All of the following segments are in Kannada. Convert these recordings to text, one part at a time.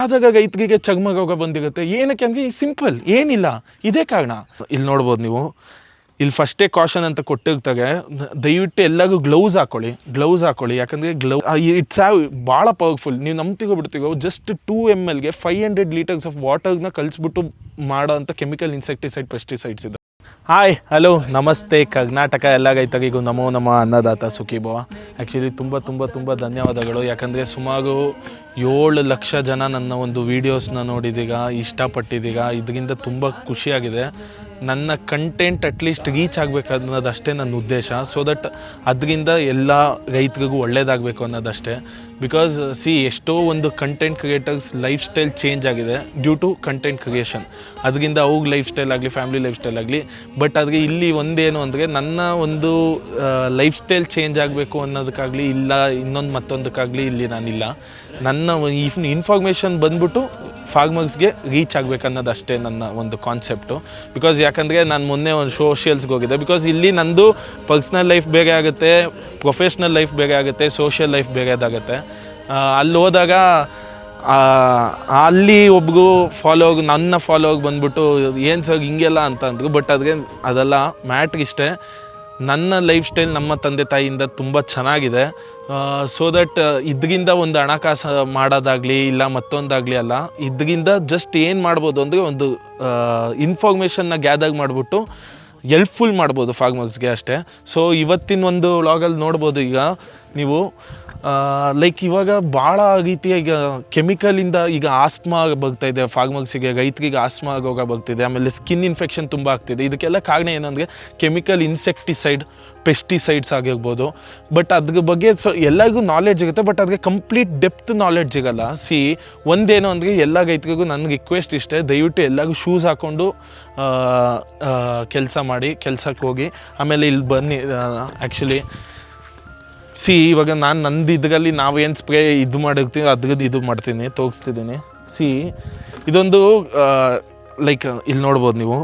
ಆದಾಗ ರೈತರಿಗೆ ಚರ್ಮರೋಗ ಬಂದಿರುತ್ತೆ. ಏನಕ್ಕೆ ಅಂದರೆ ಸಿಂಪಲ್, ಏನಿಲ್ಲ, ಇದೇ ಕಾರಣ. ಇಲ್ಲಿ ನೋಡ್ಬೋದು ನೀವು, ಇಲ್ಲಿ ಫಸ್ಟೇ ಕಾಷನ್ ಅಂತ ಕೊಟ್ಟಿರ್ತಾರೆ, ದಯವಿಟ್ಟು ಎಲ್ಲರೂ ಗ್ಲೌಸ್ ಹಾಕೊಳ್ಳಿ. ಯಾಕಂದರೆ ಇಟ್ಸ್ ಭಾಳ ಪವರ್ಫುಲ್. ನೀವು ನಂಬ್ತಿಗೋ ಬಿಡ್ತೀಗೋ, ಜಸ್ಟ್ 2 ml 500 ಲೀಟರ್ಸ್ ಆಫ್ ವಾಟರ್ನ ಕಲಿಸ್ಬಿಟ್ಟು ಮಾಡೋ ಅಂಥ ಕೆಮಿಕಲ್ ಇನ್ಸೆಕ್ಟಿಸೈಡ್ ಪೆಸ್ಟಿಸೈಡ್ಸ್ ಇದೆ. ಹಾಯ್, ಹಲೋ, ನಮಸ್ತೆ ಕರ್ನಾಟಕ. ಎಲ್ಲ ರೈತರಿಗೂ ನಮೋ ನಮ್ಮ ಅನ್ನದಾತ ಸುಖೀಭವ. ಆ್ಯಕ್ಚುಲಿ ತುಂಬ ಧನ್ಯವಾದಗಳು. ಯಾಕಂದರೆ ಸುಮಾರು 7 ಲಕ್ಷ ಜನ ನನ್ನ ಒಂದು ವೀಡಿಯೋಸ್ನ ನೋಡಿದೀಗ, ಇಷ್ಟಪಟ್ಟಿದ್ದೀಗ. ಇದರಿಂದ ತುಂಬ ಖುಷಿಯಾಗಿದೆ. ನನ್ನ ಕಂಟೆಂಟ್ ಅಟ್ಲೀಸ್ಟ್ ರೀಚ್ ಆಗಬೇಕು ಅನ್ನೋದಷ್ಟೇ ನನ್ನ ಉದ್ದೇಶ. ಸೊ ದಟ್ ಅದರಿಂದ ಎಲ್ಲ ರೈತರಿಗೂ ಒಳ್ಳೆಯದಾಗಬೇಕು ಅನ್ನೋದಷ್ಟೇ. ಬಿಕಾಸ್ ಎಷ್ಟೋ ಒಂದು content creators life style change ಆಗಿದೆ ಡ್ಯೂ ಟು ಕಂಟೆಂಟ್ ಕ್ರಿಯೇಷನ್. ಅದರಿಂದ ಅವ್ರ ಲೈಫ್ ಸ್ಟೈಲ್ ಆಗಲಿ, ಫ್ಯಾಮಿಲಿ ಲೈಫ್ ಸ್ಟೈಲ್ ಆಗಲಿ. ಬಟ್ ಅದಕ್ಕೆ ಇಲ್ಲಿ ಒಂದೇನು ಅಂದರೆ, ನನ್ನ ಒಂದು ಲೈಫ್ ಸ್ಟೈಲ್ ಚೇಂಜ್ ಆಗಬೇಕು ಅನ್ನೋದಕ್ಕಾಗಲಿ, ಇಲ್ಲ ಇನ್ನೊಂದು ಮತ್ತೊಂದಕ್ಕಾಗಲಿ ಇಲ್ಲಿ ನಾನಿಲ್ಲ. ನನ್ನ ಇನ್ಫಾರ್ಮೇಷನ್ ಬಂದ್ಬಿಟ್ಟು ಫಾರ್ಮರ್ಸ್ಗೆ ರೀಚ್ ಆಗಬೇಕನ್ನೋದಷ್ಟೇ ನನ್ನ ಒಂದು ಕಾನ್ಸೆಪ್ಟು. ಬಿಕಾಸ್ ಯಾಕಂದರೆ ನಾನು ಮೊನ್ನೆ ಒಂದು ಸೋಷಿಯಲ್ಸ್ಗೆ ಹೋಗಿದ್ದೆ. ಬಿಕಾಸ್ ಇಲ್ಲಿ ನಂದು ಪರ್ಸ್ನಲ್ ಲೈಫ್ ಬೇರೆ ಆಗುತ್ತೆ, ಪ್ರೊಫೆಷ್ನಲ್ ಲೈಫ್ ಬೇರೆ ಆಗುತ್ತೆ, ಸೋಷಿಯಲ್ ಲೈಫ್ ಬೇರೆದಾಗುತ್ತೆ. ಅಲ್ಲಿ ಹೋದಾಗ ಅಲ್ಲಿ ಒಬ್ರು ನನ್ನ ಫಾಲೋವರ್ಗೆ ಬಂದ್ಬಿಟ್ಟು ಏನು ಸರ್ ಹಿಂಗೆಲ್ಲ ಅಂತ ಅಂದರು. ಬಟ್ ಅದೆಲ್ಲ ಮ್ಯಾಟ್ರ್ ಇಷ್ಟೇ, ನನ್ನ ಲೈಫ್ ಸ್ಟೈಲ್ ನಮ್ಮ ತಂದೆ ತಾಯಿಯಿಂದ ತುಂಬ ಚೆನ್ನಾಗಿದೆ. ಸೊ ದಟ್ ಇದರಿಂದ ಒಂದು ಹಣಕಾಸು ಮಾಡೋದಾಗಲಿ, ಇಲ್ಲ ಮತ್ತೊಂದಾಗಲಿ ಅಲ್ಲ, ಇದರಿಂದ ಜಸ್ಟ್ ಏನು ಮಾಡ್ಬೋದು ಅಂದರೆ ಒಂದು ಇನ್ಫಾರ್ಮೇಷನ್ನ ಗ್ಯಾದರ್ ಮಾಡಿಬಿಟ್ಟು ಹೆಲ್ಪ್ಫುಲ್ ಮಾಡ್ಬೋದು ಫಾರ್ಮರ್ಸ್ಗೆ ಅಷ್ಟೇ. ಸೊ ಇವತ್ತಿನ ಒಂದು ವ್ಲಾಗಲ್ಲಿ ನೋಡ್ಬೋದು ಈಗ ನೀವು, ಲೈಕ್ ಇವಾಗ ಭಾಳ ರೀತಿಯ ಈಗ ಕೆಮಿಕಲಿಂದ ಈಗ ಆಸ್ಮಾ ಬರ್ತಾಯಿದೆ ಫಾರ್ಮರ್ಸಿಗೆ, ರೈತರಿಗೆ ಆಸ್ಮಾ ರೋಗ ಬರ್ತಿದೆ. ಆಮೇಲೆ ಸ್ಕಿನ್ ಇನ್ಫೆಕ್ಷನ್ ತುಂಬ ಆಗ್ತಿದೆ. ಇದಕ್ಕೆಲ್ಲ ಕಾರಣ ಏನಂದರೆ ಕೆಮಿಕಲ್ ಇನ್ಸೆಕ್ಟಿಸೈಡ್, ಪೆಸ್ಟಿಸೈಡ್ಸ್ ಆಗಿರ್ಬೋದು. ಬಟ್ ಅದ್ರ ಬಗ್ಗೆ ಎಲ್ಲರಿಗೂ ನಾಲೆಡ್ಜ್ ಇರುತ್ತೆ, ಬಟ್ ಅದಕ್ಕೆ ಕಂಪ್ಲೀಟ್ ಡೆಪ್ತ್ ನಾಲೆಡ್ಜ್ ಸಿಗಲ್ಲ. ಒಂದೇನು ಅಂದರೆ, ಎಲ್ಲ ರೈತರಿಗೂ ನನ್ನ ರಿಕ್ವೆಸ್ಟ್ ಇಷ್ಟೇ, ದಯವಿಟ್ಟು ಎಲ್ಲರಿಗೂ ಶೂಸ್ ಹಾಕ್ಕೊಂಡು ಕೆಲಸ ಮಾಡಿ, ಕೆಲಸಕ್ಕೆ ಹೋಗಿ. ಆಮೇಲೆ ಇಲ್ಲಿ ಬನ್ನಿ, ಆ್ಯಕ್ಚುಲಿ ಇವಾಗ ನಾನು ನಂದು ಇದರಲ್ಲಿ ನಾವೇನು ಸ್ಪ್ರೇ ಇದು ಮಾಡಿರ್ತೀವಿ ಅದ್ರದ್ದು ಇದು ಮಾಡ್ತೀನಿ, ತೋರಿಸ್ತಿದ್ದೀನಿ. ಇದೊಂದು ಲೈಕ್ ಇಲ್ಲಿ ನೋಡ್ಬೋದು ನೀವು,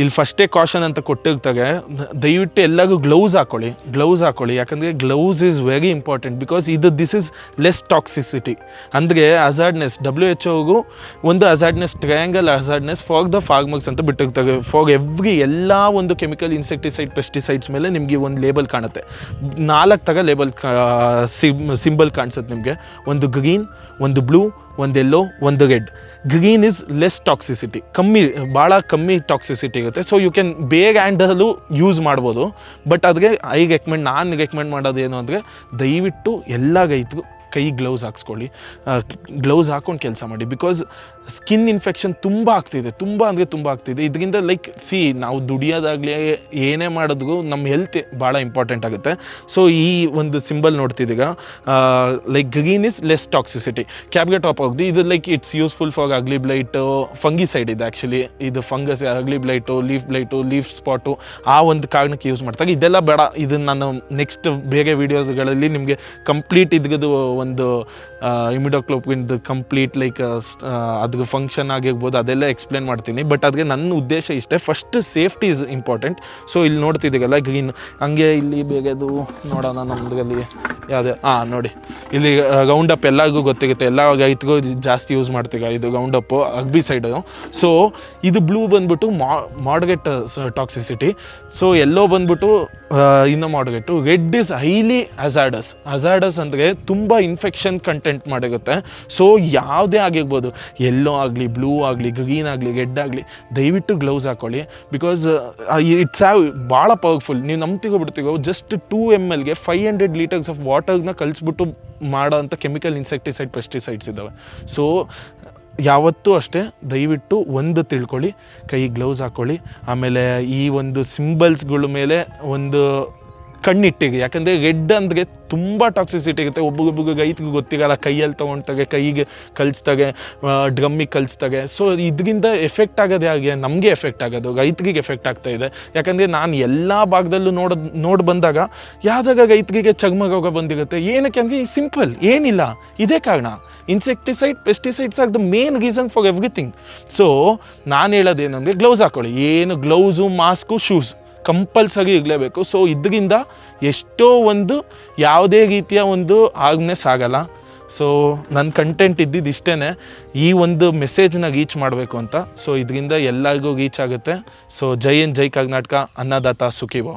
ಇಲ್ಲಿ ಫಸ್ಟೇ ಕಾಷನ್ ಅಂತ ಕೊಟ್ಟಿರ್ತಾರೆ, ದಯವಿಟ್ಟು ಎಲ್ಲರೂ ಗ್ಲೌಸ್ ಹಾಕೊಳ್ಳಿ. ಯಾಕಂದರೆ gloves is very important. Because this is less toxicity. ಅಂದರೆ ಹಜಾರ್ಡ್ನೆಸ್, WHO ಒಂದು ಹಜಾರ್ಡ್ನೆಸ್, ಟ್ರಯಾಂಗಲ್ ಹಜಾರ್ಡ್ನೆಸ್ ಫಾರ್ ದ ಫಾರ್ಮರ್ಸ್ ಅಂತ ಬಿಟ್ಟಿರ್ತಾರೆ. ಫಾರ್ ಎಲ್ಲ ಒಂದು ಕೆಮಿಕಲ್ ಇನ್ಸೆಕ್ಟಿಸೈಡ್ ಪೆಸ್ಟಿಸೈಡ್ಸ್ ಮೇಲೆ ನಿಮಗೆ ಒಂದು ಲೇಬಲ್ ಕಾಣುತ್ತೆ. 4 ಲೇಬಲ್ ಸಿಂಬಲ್ ಕಾಣಿಸುತ್ತೆ ನಿಮಗೆ. ಒಂದು ಗ್ರೀನ್, ಒಂದು ಬ್ಲೂ, ಒಂದು ಯೆಲ್ಲೋ, ಒಂದು red. Green is less toxicity, ಭಾಳ ಕಮ್ಮಿ ಟಾಕ್ಸಿಸಿಟಿ ಇರುತ್ತೆ. ಸೊ ಯು ಕ್ಯಾನ್ ಬೇಗ ಹ್ಯಾಂಡಲು ಯೂಸ್ ಮಾಡ್ಬೋದು. ಬಟ್ ಅದಕ್ಕೆ ನಾನು ರೆಕಮೆಂಡ್ ಮಾಡೋದು ಏನು ಅಂದರೆ, ದಯವಿಟ್ಟು ಎಲ್ಲ ರೈತರು ಕೈ ಗ್ಲೌಸ್ ಹಾಕ್ಸ್ಕೊಳ್ಳಿ, ಗ್ಲೌಸ್ ಹಾಕ್ಕೊಂಡು ಕೆಲಸ ಮಾಡಿ. ಬಿಕಾಸ್ ಸ್ಕಿನ್ ಇನ್ಫೆಕ್ಷನ್ ತುಂಬ ಆಗ್ತಿದೆ. ಇದರಿಂದ ಲೈಕ್ ನಾವು ದುಡಿಯೋದಾಗಲಿ ಏನೇ ಮಾಡಿದ್ರೂ ನಮ್ಮ ಹೆಲ್ತ್ ಭಾಳ ಇಂಪಾರ್ಟೆಂಟ್ ಆಗುತ್ತೆ. ಸೊ ಈ ಒಂದು ಸಿಂಬಲ್ ನೋಡ್ತಿದ್ದೀಗ, like green is less toxicity. ಕ್ಯಾಬ್ಗೆ ಟಾಪ್ ಹೋಗ್ದು ಇದು like it's useful for early blight, fungicide ಇದೆ ಆ್ಯಕ್ಚುಲಿ. ಇದು fungus, early blight, leaf spot, ಆ ಒಂದು ಕಾರಣಕ್ಕೆ ಯೂಸ್ ಮಾಡ್ತಾರೆ. ಇದೆಲ್ಲ ಬೇಡ, ಇದನ್ನು ನಾನು ನೆಕ್ಸ್ಟ್ ಬೇರೆ ವೀಡಿಯೋಸ್ಗಳಲ್ಲಿ ನಿಮಗೆ ಕಂಪ್ಲೀಟ್ ಇದ್ರದ್ದು ಒಂದು ಇಮಿಡಾಕ್ಲೋಪ್ರಿನ್ದು ಕಂಪ್ಲೀಟ್ ಲೈಕ್ ಅದ್ರ ಫಂಕ್ಷನ್ ಆಗಿರ್ಬೋದು ಅದೆಲ್ಲ ಎಕ್ಸ್ಪ್ಲೇನ್ ಮಾಡ್ತೀನಿ. ಬಟ್ ಅದಕ್ಕೆ ನನ್ನ ಉದ್ದೇಶ ಇಷ್ಟೇ, first safety is important. So ಇಲ್ಲಿ ನೋಡ್ತಿದ್ದೀಗಲ್ಲ ಗ್ರೀನ್, ಹಂಗೆ ಇಲ್ಲಿ ಬೇಗದು ನೋಡೋಣ ನಮ್ಮದ್ರಲ್ಲಿ ಯಾವುದೇ ನೋಡಿ, ಇಲ್ಲಿ ರೌಂಡ್ ಅಪ್ ಎಲ್ಲರಿಗೂ ಗೊತ್ತಿರುತ್ತೆ, ಎಲ್ಲ ರೈತರಿಗೂ ಜಾಸ್ತಿ ಯೂಸ್ ಮಾಡ್ತೀಗ ಇದು ರೌಂಡ್ ಅಪ್ಪು, ಅರ್ಬಿಸೈಡು. ಸೊ ಇದು ಬ್ಲೂ ಬಂದ್ಬಿಟ್ಟು ಮಾಡ್ರೇಟ್ ಟಾಕ್ಸಿಸಿಟಿ. ಸೊ ಎಲ್ಲೋ ಬಂದ್ಬಿಟ್ಟು ಇನ್ನೂ moderate. Red is highly hazardous ಅಂದರೆ ತುಂಬ ಇನ್ಫೆಕ್ಷನ್ ಕಂಟೆಂಟ್ ಮಾಡಿರುತ್ತೆ. ಸೊ ಯಾವುದೇ ಆಗಿರ್ಬೋದು, ಎಲ್ಲೋ ಆಗಲಿ, ಬ್ಲೂ ಆಗಲಿ, ಗ್ರೀನ್ ಆಗಲಿ, ರೆಡ್ ಆಗಲಿ, ದಯವಿಟ್ಟು ಗ್ಲೌಸ್ ಹಾಕೊಳ್ಳಿ. ಬಿಕಾಸ್ ಇಟ್ಸ್ ಭಾಳ ಪವರ್ಫುಲ್. ನೀವು ನಂಬ್ತಿಗೋ ಬಿಡ್ತೀಗೋ, ಜಸ್ಟ್ 2 ml 500 ಲೀಟರ್ಸ್ ಆಫ್ ವಾಟರ್ನ ಕಲಿಸ್ಬಿಟ್ಟು ಮಾಡೋ ಅಂಥ ಕೆಮಿಕಲ್ ಇನ್ಸೆಕ್ಟಿಸೈಡ್ ಪೆಸ್ಟಿಸೈಡ್ಸ್ ಇದ್ದಾವೆ. ಸೊ ಯಾವತ್ತೂ ಅಷ್ಟೇ, ದಯವಿಟ್ಟು ಒಂದು ತಿಳ್ಕೊಳ್ಳಿ, ಕೈ ಗ್ಲೌಸ್ ಹಾಕ್ಕೊಳ್ಳಿ. ಆಮೇಲೆ ಈ ಒಂದು ಸಿಂಬಲ್ಸ್ಗಳ ಮೇಲೆ ಒಂದು ಕಣ್ಣಿಟ್ಟಿಗೆ. ಯಾಕಂದರೆ ರೆಡ್ ಅಂದರೆ ತುಂಬ ಟಾಕ್ಸಿಸಿಟಿ ಇರುತ್ತೆ. ಒಬ್ಬೊಬ್ಬರಿಗೆ ರೈತರಿಗೆ ಗೊತ್ತಿರಲ್ಲ, ಕೈಯಲ್ಲಿ ತೊಗೊಳ್ತಾರೆ, ಕೈಗೆ ಕಲಿಸ್ತಾರೆ, ಡ್ರಮ್ಮಿಗೆ ಕಲಿಸ್ತಾರೆ. ಸೊ ಇದರಿಂದ ಎಫೆಕ್ಟ್ ಆಗೋದು ಹಾಗೆ ನಮಗೆ ಎಫೆಕ್ಟ್ ಆಗೋದು, ರೈತರಿಗೆ ಎಫೆಕ್ಟ್ ಆಗ್ತಾಯಿದೆ. ಯಾಕಂದರೆ ನಾನು ಎಲ್ಲ ಭಾಗದಲ್ಲೂ ನೋಡಿ ಬಂದಾಗ ಯಾವ್ದಾಗ ರೈತರಿಗೆ ಚರ್ಮ ರೋಗ ಬಂದಿರುತ್ತೆ. ಏನಕ್ಕೆ ಅಂದರೆ ಸಿಂಪಲ್, ಏನಿಲ್ಲ, ಇದೇ ಕಾರಣ. Insecticide, pesticides are the main reason for everything. So ನಾನು ಹೇಳೋದೇನೆಂದರೆ, ಗ್ಲೌಸ್ ಹಾಕೊಳ್ಳಿ. ಏನು ಗ್ಲೌಸು, ಮಾಸ್ಕು, ಶೂಸ್ ಕಂಪಲ್ಸರಿ ಇರಲೇಬೇಕು. ಸೊ ಇದರಿಂದ ಎಷ್ಟೋ ಒಂದು ಯಾವುದೇ ರೀತಿಯ ಒಂದು ಹಾರ್ಮ್ನೆಸ್ ಆಗಲ್ಲ. ಸೊ ನನ್ನ ಕಂಟೆಂಟ್ ಇದ್ದಿದ್ದು ಇಷ್ಟೇ, ಈ ಒಂದು ಮೆಸೇಜ್ನ ರೀಚ್ ಮಾಡಬೇಕು ಅಂತ. ಸೊ ಇದರಿಂದ ಎಲ್ಲರಿಗೂ ರೀಚ್ ಆಗುತ್ತೆ. ಸೊ ಜೈ ಹಿಂದ್, ಜೈ ಕರ್ನಾಟಕ, ಅನ್ನದಾತ ಸುಖೀಭವ.